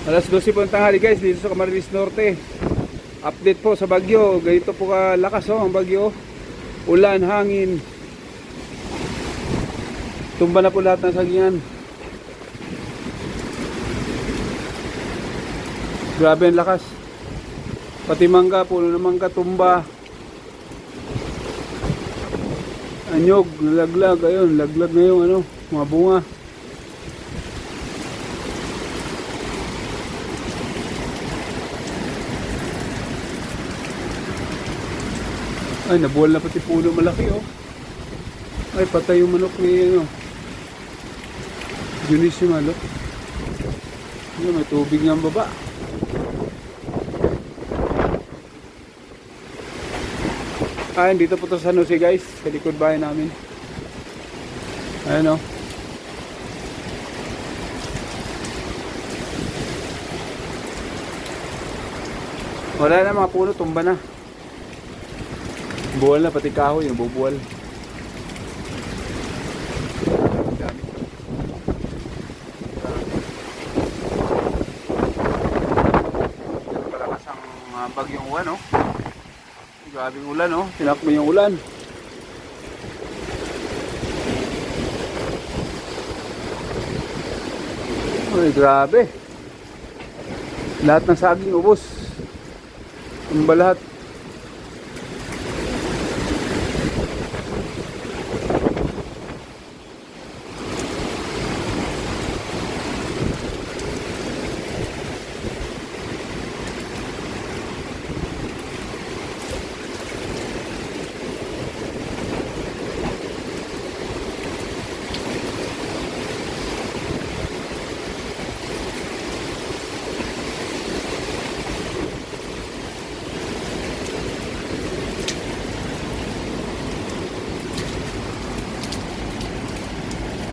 Alas 12 po ng tanghali guys, dito sa Camarines Norte. Update po sa bagyo. Ganito po kalakas ang bagyo. Ulan, hangin. Tumba na po lahat ng sagingan. Grabe ang lakas. Pati mangga, puno ng mangga, tumba. Anyog, nalaglag. Ayun, laglag na yung mga bunga. Ay, nabuwal na pati puno malaki oh. Ay, patay yung manok ni Junissimo lo. May tubig nga ang baba. Ayun, dito po to sa San Jose guys, sa likod bahay namin. Ayun oh. Wala na mga puno, tumba na. Buwal na, pati kahoy yung bubuwal. Palakas ang bagyong ulan oh. Grabing ulan oh, tinakbo yung ulan. Ay, grabe. Lahat ng saging ubos. Tumba lahat.